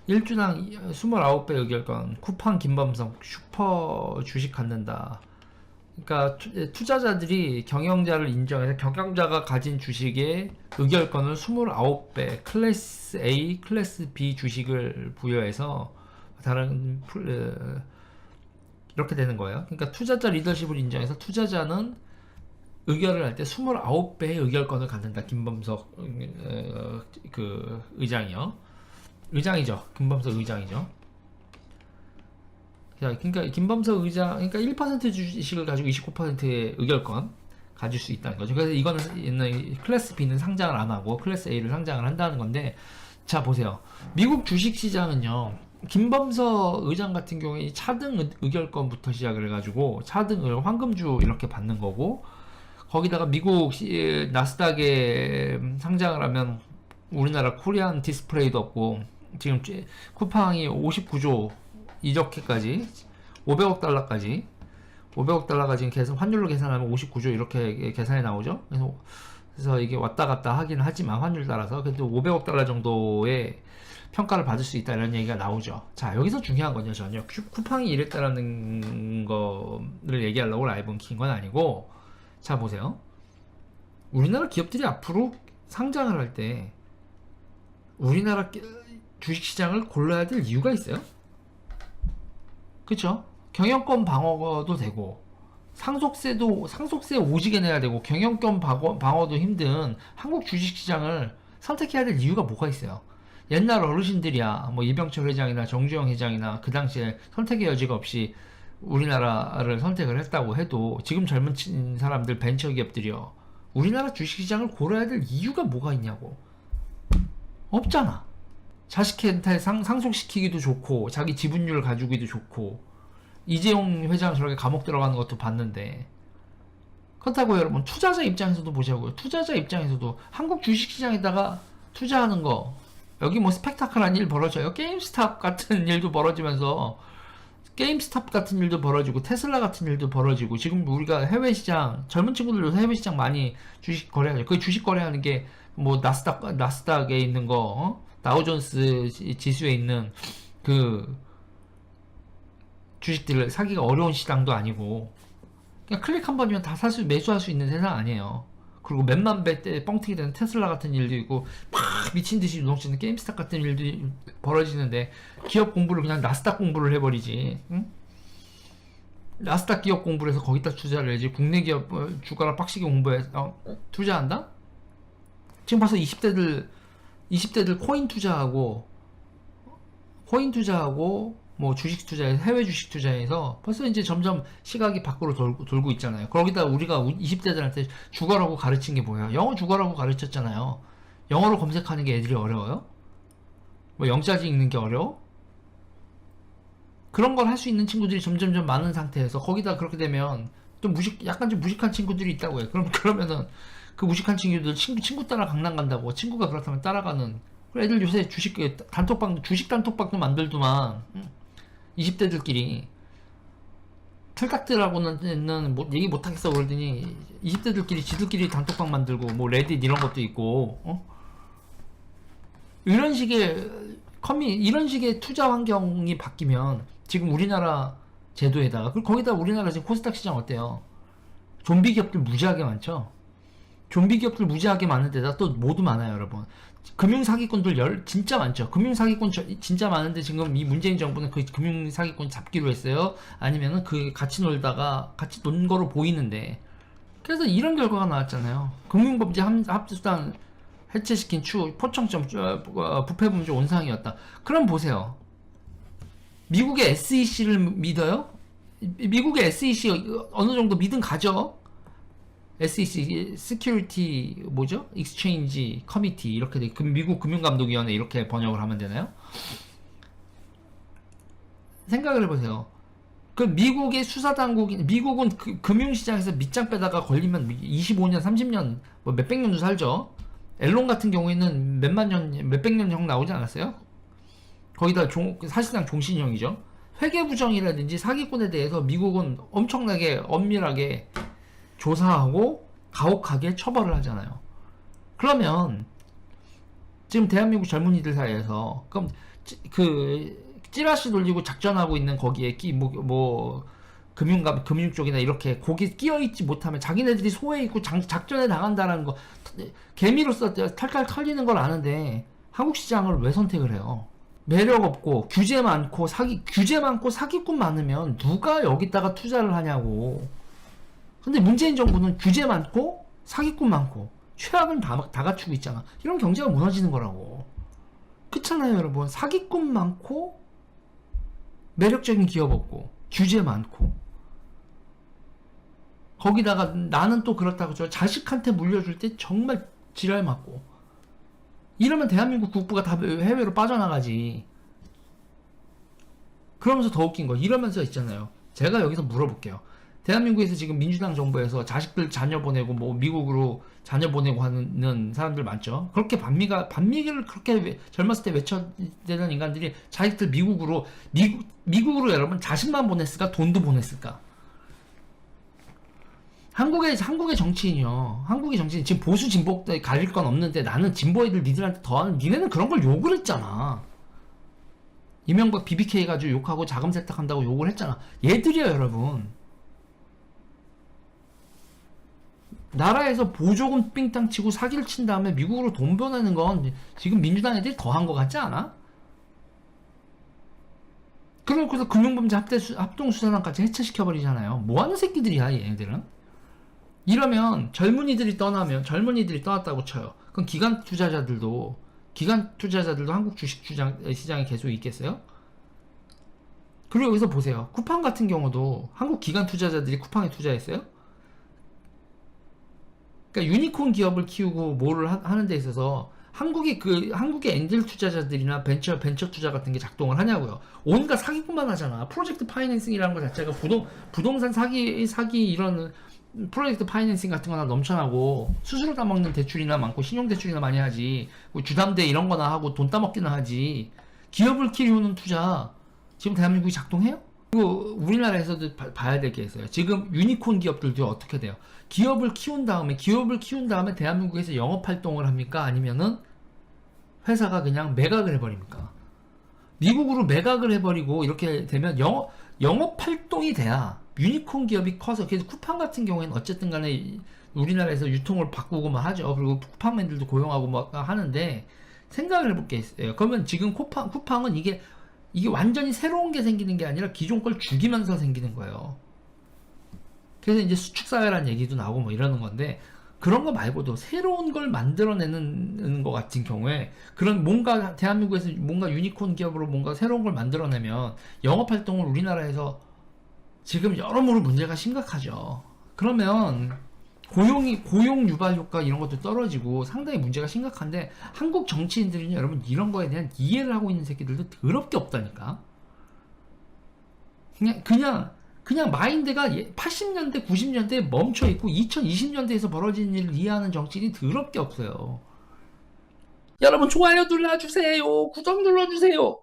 일주당 29배 의결권, 쿠팡 김범석 슈퍼 주식 갖는다. 그러니까 투자자들이 경영자를 인정해서 경영자가 가진 주식의 의결권을 29배 클래스 A, 클래스 B 주식을 부여해서 다른 이렇게 되는 거예요. 그러니까 투자자 리더십을 인정해서 투자자는 의결을 할 때 29배의 의결권을 갖는다. 김범석 그 의장이요. 의장이죠. 김범석 의장이죠. 자, 그러니까 김범석 의장, 그러니까 1% 주식을 가지고 29%의 의결권 가질 수 있다는 거죠. 그래서 이거는 클래스 B는 상장을 안 하고 클래스 A를 상장을 한다는 건데, 자 보세요. 미국 주식 시장은요. 김범석 의장 같은 경우에 차등 의결권부터 시작을 해가지고 차등을 황금주 이렇게 받는 거고, 거기다가 미국 나스닥에 상장을 하면 우리나라 코리안 디스플레이도 없고, 지금 쿠팡이 59조 이적해까지 500억 달러까지 500억 달러가 지금 계산 환율로 계산하면 59조 이렇게 계산이 나오죠. 그래서 이게 왔다 갔다 하긴 하지만 환율 따라서 그래도 500억 달러 정도의 평가를 받을 수 있다 이런 얘기가 나오죠. 자, 여기서 중요한 건요, 전혀 쿠팡이 이랬다라는 거를 얘기하려고 라이브를 킨 건 아니고, 자 보세요. 우리나라 기업들이 앞으로 상장을 할 때 우리나라 주식시장을 골라야 될 이유가 있어요. 그쵸? 경영권 방어도 되고, 상속세 오지게 내야 되고, 경영권 방어도 힘든 한국 주식시장을 선택해야 될 이유가 뭐가 있어요? 옛날 어르신들이야, 뭐 이병철 회장이나 정주영 회장이나 그 당시에 선택의 여지가 없이 우리나라를 선택을 했다고 해도, 지금 젊은 사람들 벤처기업들이요, 우리나라 주식시장을 고려해야 될 이유가 뭐가 있냐고. 없잖아. 자식한테 상속시키기도 좋고, 자기 지분율 가지기도 좋고, 이재용 회장 저렇게 감옥 들어가는 것도 봤는데, 그렇다고 여러분 투자자 입장에서도 보자고요. 투자자 입장에서도 한국 주식시장에다가 투자하는 거, 여기 뭐 스펙타클한 일 벌어져요. 게임스탑 같은 일도 벌어지면서, 게임스탑 같은 일도 벌어지고 테슬라 같은 일도 벌어지고, 지금 우리가 해외시장, 젊은 친구들도 해외시장 많이 주식 거래하죠. 그 주식 거래하는 게 뭐 나스닥에 있는 거, 다우존스 지수에 있는 그 주식들을 사기가 어려운 시장도 아니고, 그냥 클릭 한 번이면 다 매수할 수 있는 세상 아니에요. 그리고 몇만 배 때 뻥튀기 되는 테슬라 같은 일도 있고, 막 미친 듯이 유동치는 게임스탑 같은 일도 벌어지는데, 기업 공부를 그냥 나스닥 공부를 해버리지. 응? 나스닥 기업 공부를 해서 거기다 투자를 해야지. 국내 기업 주가를 빡시게 공부해서 투자한다? 지금 벌써 20대들 코인 투자하고 뭐 주식 투자해서, 해외 주식 투자해서 벌써 이제 점점 시각이 밖으로 돌고 있잖아요. 거기다 우리가 20대들한테 주거라고 가르친 게 뭐야? 영어 주거라고 가르쳤잖아요. 영어로 검색하는 게 애들이 어려워요? 뭐 영자지 읽는 게 어려워? 그런 걸 할 수 있는 친구들이 점점점 많은 상태에서, 거기다 그렇게 되면 좀 약간 좀 무식한 친구들이 있다고 해요. 그러면은 그 무식한 친구들 친구 따라 강남 간다고, 친구가 그렇다면 따라가는. 애들 요새 주식 단톡방도 만들더만. 20대들끼리 틀깍들하고는 뭐 얘기 못하겠어 그러더니 20대들끼리 지들끼리 단톡방 만들고, 뭐 레딧 이런 것도 있고, 이런 식의 투자 환경이 바뀌면, 지금 우리나라 제도에다가, 그리고 거기다 우리나라 지금 코스닥 시장 어때요? 좀비 기업들 무지하게 많죠? 좀비 기업들 무지하게 많은데다 또 모두 많아요, 여러분. 금융사기꾼들 진짜 많죠. 금융사기꾼 진짜 많은데, 지금 이 문재인 정부는 그 금융사기꾼 잡기로 했어요? 아니면은 그 같이 논 거로 보이는데. 그래서 이런 결과가 나왔잖아요. 금융범죄 합수단 해체시킨 포청점 부패범죄 온상이었다. 그럼 보세요. 미국의 SEC를 믿어요? 미국의 SEC 어느 정도 믿음 가져? SEC, Security, 뭐죠? Exchange Committee, 이렇게 돼. 미국 금융감독위원회 이렇게 번역을 하면 되나요? 생각을 해보세요. 그 미국의 미국은 금융시장에서 밑장 빼다가 걸리면 25년, 30년, 뭐 몇백 년도 살죠? 앨런 같은 경우에는 몇백 년 정도 나오지 않았어요? 거기다 사실상 종신형이죠. 회계부정이라든지 사기꾼에 대해서 미국은 엄청나게 엄밀하게 조사하고 가혹하게 처벌을 하잖아요. 그러면 지금 대한민국 젊은이들 사이에서, 그럼 찌라시 돌리고 작전하고 있는 거기에 금융 쪽이나 이렇게 거기 끼어 있지 못하면 자기네들이 소외 있고 작전에 나간다는 거 개미로서 탈탈 털리는 걸 아는데 한국 시장을 왜 선택을 해요? 매력 없고 규제 많고 사기꾼 많으면 누가 여기다가 투자를 하냐고. 근데 문재인 정부는 규제 많고 사기꾼 많고 최악은 다 갖추고 있잖아. 이런 경제가 무너지는 거라고. 그렇잖아요, 여러분. 사기꾼 많고 매력적인 기업 없고 규제 많고 거기다가 나는 또 그렇다고 저 자식한테 물려줄 때 정말 지랄 맞고 이러면 대한민국 국부가 다 해외로 빠져나가지. 그러면서 더 웃긴 거 이러면서 있잖아요. 제가 여기서 물어볼게요. 대한민국에서 지금 민주당 정부에서 자식들 자녀 보내고 뭐 미국으로 자녀 보내고 하는 사람들 많죠. 그렇게 반미를 그렇게 젊었을 때 외쳐대던 인간들이 자식들 미국으로 여러분 자식만 보냈을까? 돈도 보냈을까? 한국의 정치인이요. 한국의 정치인 지금 보수 진보 가릴 건 없는데 나는 진보 애들 니들한테 더하는 니네는 그런 걸 욕을 했잖아. 이명박 BBK 가지고 욕하고 자금 세탁한다고 욕을 했잖아. 얘들이야 여러분. 나라에서 보조금 삥땅 치고 사기를 친 다음에 미국으로 돈 보내는 건 지금 민주당 애들이 더 한 것 같지 않아? 그래서 금융범죄 합동수사단까지 해체시켜버리잖아요. 뭐하는 새끼들이야 얘네들은? 이러면 젊은이들이 떠났다고 쳐요. 그럼 기관 투자자들도 한국 주식 시장에 계속 있겠어요? 그리고 여기서 보세요. 쿠팡 같은 경우도 한국 기관 투자자들이 쿠팡에 투자했어요? 그러니까 유니콘 기업을 키우고 뭐를 하는 데 있어서 한국의 엔젤 투자자들이나 벤처 투자 같은 게 작동을 하냐고요. 온갖 사기꾼만 하잖아. 프로젝트 파이낸싱이라는 것 자체가 부동산 사기 이런 프로젝트 파이낸싱 같은 거나 넘쳐나고 수수료 따먹는 대출이나 많고 신용대출이나 많이 하지. 주담대 이런 거나 하고 돈 따먹기나 하지. 기업을 키우는 투자 지금 대한민국이 작동해요? 그리고 우리나라에서도 봐야 될 게 있어요. 지금 유니콘 기업들도 어떻게 돼요? 기업을 키운 다음에 대한민국에서 영업 활동을 합니까? 아니면은 회사가 그냥 매각을 해버립니까? 미국으로 매각을 해버리고 이렇게 되면 영업 활동이 돼야 유니콘 기업이 커서. 그래서 쿠팡 같은 경우에는 어쨌든 간에 우리나라에서 유통을 바꾸고만 하죠. 그리고 쿠팡맨들도 고용하고 뭐 하는데 생각을 해볼 게 있어요. 그러면 지금 쿠팡은 이게 완전히 새로운 게 생기는 게 아니라 기존 걸 죽이면서 생기는 거예요. 그래서 이제 수축사회라는 얘기도 나오고 뭐 이러는 건데, 그런 거 말고도 새로운 걸 만들어내는 것 같은 경우에 그런 뭔가 대한민국에서 뭔가 유니콘 기업으로 뭔가 새로운 걸 만들어내면 영업활동을 우리나라에서 지금 여러모로 문제가 심각하죠. 그러면 고용 유발 효과 이런 것도 떨어지고 상당히 문제가 심각한데, 한국 정치인들은 여러분 이런 거에 대한 이해를 하고 있는 새끼들도 더럽게 없다니까. 그냥 마인드가 80년대 90년대에 멈춰있고 2020년대에서 벌어진 일을 이해하는 정치인이 더럽게 없어요. 여러분 좋아요 눌러주세요. 구독 눌러주세요.